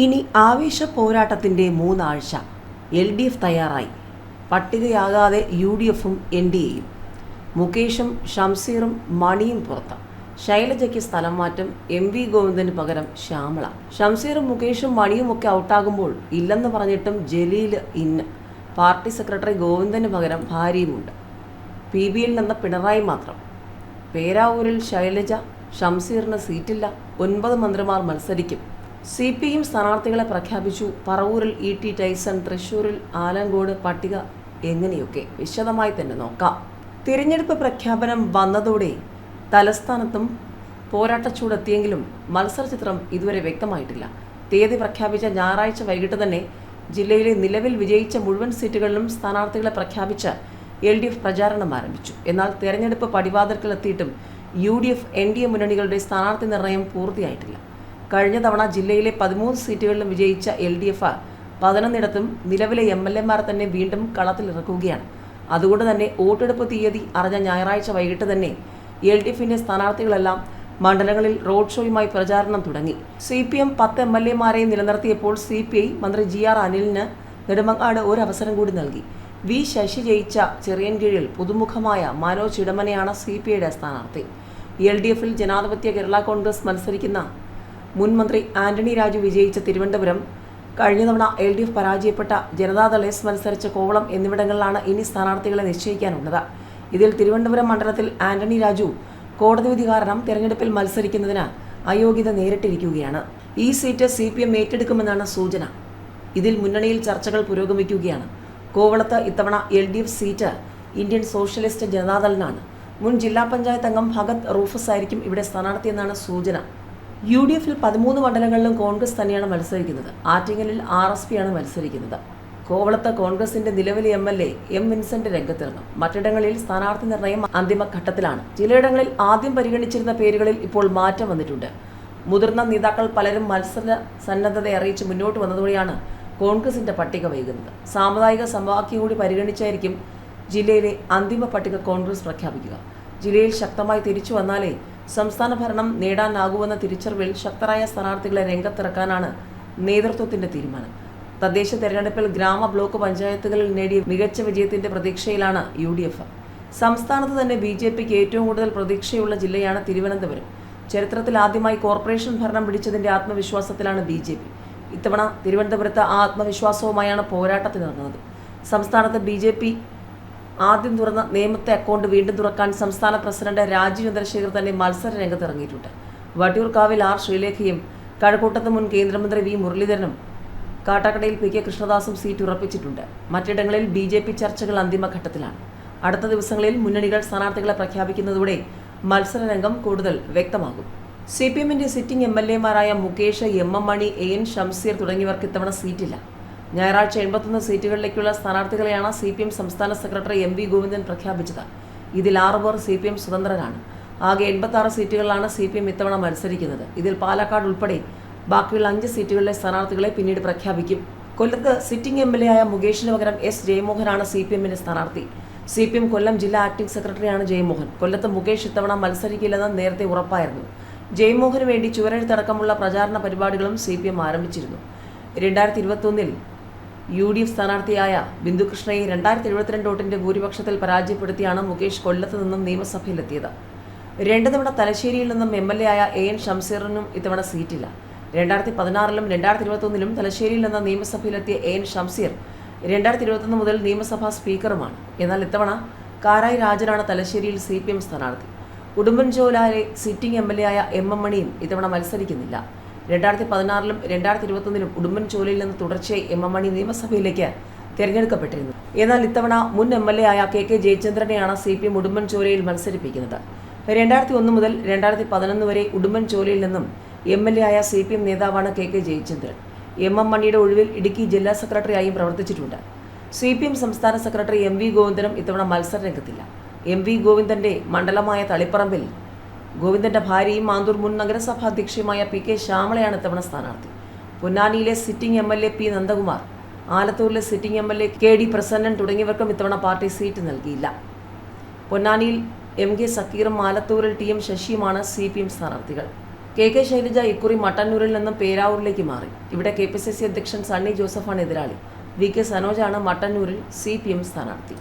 ഇനി ആവേശ പോരാട്ടത്തിൻ്റെ 3 ആഴ്ച. LDF തയ്യാറായി. പട്ടികയാകാതെ UDFും NDAയും. മുകേഷും ഷംസീറും മണിയും പുറത്ത്. ശൈലജയ്ക്ക് സ്ഥലം മാറ്റം. MV ഗോവിന്ദന് പകരം ശ്യാമള. ഷംസീറും മുകേഷും മണിയുമൊക്കെ ഔട്ടാകുമ്പോൾ ഇല്ലെന്ന് പറഞ്ഞിട്ടും ജലീൽ ഇന്ന്. പാർട്ടി സെക്രട്ടറി ഗോവിന്ദന് പകരം ഭാര്യയുമുണ്ട്. PBയിൽ നിന്ന് പിണറായി മാത്രം. പേരാവൂരിൽ ശൈലജ. ഷംസീറിന് സീറ്റില്ല. 9 മന്ത്രിമാർ മത്സരിക്കും. CPM സ്ഥാനാർത്ഥികളെ പ്രഖ്യാപിച്ചു. പറവൂരിൽ ET ടൈസൺ, തൃശൂരിൽ ആലങ്കോട്. പട്ടിക എങ്ങനെയൊക്കെ വിശദമായി തന്നെ നോക്കാം. തിരഞ്ഞെടുപ്പ് പ്രഖ്യാപനം വന്നതോടെ തലസ്ഥാനത്തും പോരാട്ടച്ചൂടെത്തിയെങ്കിലും മത്സരചിത്രം ഇതുവരെ വ്യക്തമായിട്ടില്ല. തീയതി പ്രഖ്യാപിച്ച ഞായറാഴ്ച വൈകിട്ട് തന്നെ ജില്ലയിലെ നിലവിൽ വിജയിച്ച മുഴുവൻ സീറ്റുകളിലും സ്ഥാനാർത്ഥികളെ പ്രഖ്യാപിച്ച് LDF പ്രചാരണം ആരംഭിച്ചു. എന്നാൽ തെരഞ്ഞെടുപ്പ് പടിവാതിൽക്കലെത്തിയിട്ടും UDF NDA മുന്നണികളുടെ സ്ഥാനാർത്ഥി നിർണയം പൂർത്തിയായിട്ടില്ല. കഴിഞ്ഞ തവണ ജില്ലയിലെ 13 സീറ്റുകളിലും വിജയിച്ച LDF 11ഇടത്തും നിലവിലെ MLAമാർ തന്നെ വീണ്ടും കളത്തിലിറക്കുകയാണ്. അതുകൊണ്ട് തന്നെ വോട്ടെടുപ്പ് തീയതി അറിഞ്ഞ ഞായറാഴ്ച വൈകിട്ട് തന്നെ LDFിൻ്റെ സ്ഥാനാർത്ഥികളെല്ലാം മണ്ഡലങ്ങളിൽ റോഡ് ഷോയുമായി പ്രചാരണം തുടങ്ങി. CPM 10 MLAമാരെ നിലനിർത്തിയപ്പോൾ CPI മന്ത്രി GR അനിലിന് നെടുമങ്ങാട് ഒരു അവസരം കൂടി നൽകി. V ശശി ജയിച്ച ചെറിയൻകീഴിൽ പുതുമുഖമായ മനോജ് ഇടമനെയാണ് CPIയുടെ സ്ഥാനാർത്ഥി. LDFിൽ ജനാധിപത്യ കേരള കോൺഗ്രസ് മത്സരിക്കുന്ന മുൻ മന്ത്രി ആന്റണി രാജു വിജയിച്ച തിരുവനന്തപുരം, കഴിഞ്ഞ തവണ LDF പരാജയപ്പെട്ട ജനതാദൾ S മത്സരിച്ച കോവളം എന്നിവിടങ്ങളിലാണ് ഇനി സ്ഥാനാർത്ഥികളെ നിശ്ചയിക്കാനുള്ളത്. ഇതിൽ തിരുവനന്തപുരം മണ്ഡലത്തിൽ ആന്റണി രാജു കോടതി വിധി കാരണം തെരഞ്ഞെടുപ്പിൽ മത്സരിക്കുന്നതിന് അയോഗ്യത നേരിട്ടിരിക്കുകയാണ്. ഈ സീറ്റ് CPM ഏറ്റെടുക്കുമെന്നാണ് സൂചന. ഇതിൽ മുന്നണിയിൽ ചർച്ചകൾ പുരോഗമിക്കുകയാണ്. കോവളത്ത് ഇത്തവണ LDF സീറ്റ് ഇന്ത്യൻ സോഷ്യലിസ്റ്റ് ജനതാദളിനാണ്. മുൻ ജില്ലാ പഞ്ചായത്ത് അംഗം ഭഗത് റൂഫസ് ആയിരിക്കും ഇവിടെ സ്ഥാനാർത്ഥിയെന്നാണ് സൂചന. UDFിൽ 13 മണ്ഡലങ്ങളിലും കോൺഗ്രസ് തന്നെയാണ് മത്സരിക്കുന്നത്. ആറ്റിങ്ങലിൽ RSPയാണ് മത്സരിക്കുന്നത്. കോവളത്ത് കോൺഗ്രസിന്റെ നിലവിലെ MLA M വിൻസെന്റ് രംഗത്തിറങ്ങും. മറ്റിടങ്ങളിൽ സ്ഥാനാർത്ഥി നിർണയം അന്തിമഘട്ടത്തിലാണ്. ചിലയിടങ്ങളിൽ ആദ്യം പരിഗണിച്ചിരുന്ന പേരുകളിൽ ഇപ്പോൾ മാറ്റം വന്നിട്ടുണ്ട്. മുതിർന്ന നേതാക്കൾ പലരും മത്സര സന്നദ്ധത അറിയിച്ച് മുന്നോട്ട് വന്നതോടെയാണ് കോൺഗ്രസിന്റെ പട്ടിക വൈകുന്നത്. സാമുദായിക സമവാക്യം കൂടി പരിഗണിച്ചായിരിക്കും ജില്ലയിലെ അന്തിമ പട്ടിക കോൺഗ്രസ് പ്രഖ്യാപിക്കുക. ജില്ലയിൽ ശക്തമായി തിരിച്ചു വന്നാലേ സംസ്ഥാന ഭരണം നേടാനാകുമെന്ന തിരിച്ചറിവിൽ ശക്തരായ സ്ഥാനാർത്ഥികളെ രംഗത്തിറക്കാനാണ് നേതൃത്വത്തിന്റെ തീരുമാനം. തദ്ദേശ തെരഞ്ഞെടുപ്പിൽ ഗ്രാമ ബ്ലോക്ക് പഞ്ചായത്തുകളിൽ നേടിയ മികച്ച വിജയത്തിന്റെ പ്രതീക്ഷയിലാണ് UDF. സംസ്ഥാനത്ത് തന്നെ BJPക്ക് ഏറ്റവും കൂടുതൽ പ്രതീക്ഷയുള്ള ജില്ലയാണ് തിരുവനന്തപുരം. ചരിത്രത്തിൽ ആദ്യമായി കോർപ്പറേഷൻ ഭരണം പിടിച്ചതിന്റെ ആത്മവിശ്വാസത്തിലാണ് BJP. ഇത്തവണ തിരുവനന്തപുരത്ത് ആ ആത്മവിശ്വാസവുമായാണ് പോരാട്ടത്തിനിറങ്ങുന്നത്. സംസ്ഥാനത്ത് BJP ആദ്യം തുറന്ന നേമത്തെ അക്കൗണ്ട് വീണ്ടും തുറക്കാൻ സംസ്ഥാന പ്രസിഡന്റ് രാജീവ് ചന്ദ്രശേഖർ തന്നെ മത്സര രംഗത്തിറങ്ങിയിട്ടുണ്ട്. വട്ടിയൂർക്കാവിൽ R ശ്രീലേഖയും കഴക്കൂട്ടത്ത് മുൻ കേന്ദ്രമന്ത്രി V മുരളീധരനും കാട്ടാക്കടയിൽ PK കൃഷ്ണദാസും സീറ്റ് ഉറപ്പിച്ചിട്ടുണ്ട്. മറ്റിടങ്ങളിൽ BJP ചർച്ചകൾ അന്തിമഘട്ടത്തിലാണ്. അടുത്ത ദിവസങ്ങളിൽ മുന്നണികൾ സ്ഥാനാർത്ഥികളെ പ്രഖ്യാപിക്കുന്നതോടെ മത്സരരംഗം കൂടുതൽ വ്യക്തമാകും. CPMന്റെ സിറ്റിംഗ് MLAമാരായ മുകേഷ്, MM മണി, AN ഷംസീർ തുടങ്ങിയവർക്ക് ഇത്തവണ സീറ്റില്ല. ഞായറാഴ്ച 81 സീറ്റുകളിലേക്കുള്ള സ്ഥാനാർത്ഥികളെയാണ് CPM സംസ്ഥാന സെക്രട്ടറി MV ഗോവിന്ദൻ പ്രഖ്യാപിച്ചത്. ഇതിൽ 6 പേർ CPM സ്വതന്ത്രരാണ്. ആകെ 86 സീറ്റുകളിലാണ് CPM ഇത്തവണ മത്സരിക്കുന്നത്. ഇതിൽ പാലക്കാട് ഉൾപ്പെടെ ബാക്കിയുള്ള 5 സീറ്റുകളിലെ സ്ഥാനാർത്ഥികളെ പിന്നീട് പ്രഖ്യാപിക്കും. കൊല്ലത്ത് സിറ്റിംഗ് MLA ആയ മുകേഷിന് പകരം S ജയമോഹനാണ് CPMന്റെ സ്ഥാനാർത്ഥി. CPM കൊല്ലം ജില്ലാ ആക്ടിംഗ് സെക്രട്ടറിയാണ് ജയമോഹൻ. കൊല്ലത്ത് മുകേഷ് ഇത്തവണ മത്സരിക്കില്ലെന്ന് നേരത്തെ ഉറപ്പായിരുന്നു. ജയമോഹന് വേണ്ടി ചുവരെഴുത്തടക്കമുള്ള പ്രചാരണ പരിപാടികളും CPM ആരംഭിച്ചിരുന്നു. 2021-ൽ UDF സ്ഥാനാർത്ഥിയായ ബിന്ദുകൃഷ്ണയെ 2072 വോട്ടിന്റെ ഭൂരിപക്ഷത്തിൽ പരാജയപ്പെടുത്തിയാണ് മുകേഷ് കൊല്ലത്ത് നിന്നും നിയമസഭയിലെത്തിയത്. 2 തവണ തലശ്ശേരിയിൽ നിന്നും MLA ആയ AN ഷംസീറിനും ഇത്തവണ സീറ്റില്ല. 2016-ലും 2021-ലും തലശ്ശേരിയിൽ നിന്ന് നിയമസഭയിലെത്തിയ AN ഷംസീർ 2021 മുതൽ നിയമസഭാ സ്പീക്കറുമാണ്. എന്നാൽ ഇത്തവണ കാരായി രാജനാണ് തലശ്ശേരിയിൽ CPM സ്ഥാനാർത്ഥി. ഉടുമ്പൻചോലയിലെ സിറ്റിംഗ് MLA ആയ MM മണിയും ഇത്തവണ മത്സരിക്കുന്നില്ല. 2016-ലും 2021-ലും ഉടുമ്പൻചോലയിൽ നിന്ന് തുടർച്ചയായി MM മണി നിയമസഭയിലേക്ക് തിരഞ്ഞെടുക്കപ്പെട്ടിരുന്നു. എന്നാൽ ഇത്തവണ മുൻ MLA ആയ KK ജയചന്ദ്രനെയാണ് CPM ഉടുമ്പൻചോലയിൽ മത്സരിപ്പിക്കുന്നത്. 2001 മുതൽ 2011 വരെ ഉടുമ്പൻചോലയിൽ നിന്നും MLA ആയ CPM നേതാവാണ് KK ജയചന്ദ്രൻ. MM മണിയുടെ ഒഴിവിൽ ഇടുക്കി ജില്ലാ സെക്രട്ടറിയായും പ്രവർത്തിച്ചിട്ടുണ്ട്. CPM സംസ്ഥാന സെക്രട്ടറി MV ഗോവിന്ദനും ഇത്തവണ മത്സര രംഗത്തില്ല. MV ഗോവിന്ദന്റെ മണ്ഡലമായ തളിപ്പറമ്പിൽ ഗോവിന്ദന്റെ ഭാര്യയും മാന്തൂർ മുൻ നഗരസഭാ അധ്യക്ഷയുമായ PK ശ്യാമളയാണ് ഇത്തവണ സ്ഥാനാർത്ഥി. പൊന്നാനിയിലെ സിറ്റിംഗ് MLA P നന്ദകുമാർ, ആലത്തൂരിലെ സിറ്റിംഗ് MLA KD പ്രസന്നൻ തുടങ്ങിയവർക്കും ഇത്തവണ പാർട്ടി സീറ്റ് നൽകിയില്ല. പൊന്നാനിയിൽ MK സക്കീറും ആലത്തൂരിൽ TM ശശിയുമാണ് CPM സ്ഥാനാർത്ഥികൾ. കെ ശൈലജ ഇക്കുറി മട്ടന്നൂരിൽ നിന്നും പേരാവൂരിലേക്ക് മാറി. ഇവിടെ KPCC അധ്യക്ഷൻ സണ്ണി ജോസഫാണ് എതിരാളി. VK സനോജാണ് മട്ടന്നൂരിൽ CPM സ്ഥാനാർത്ഥി.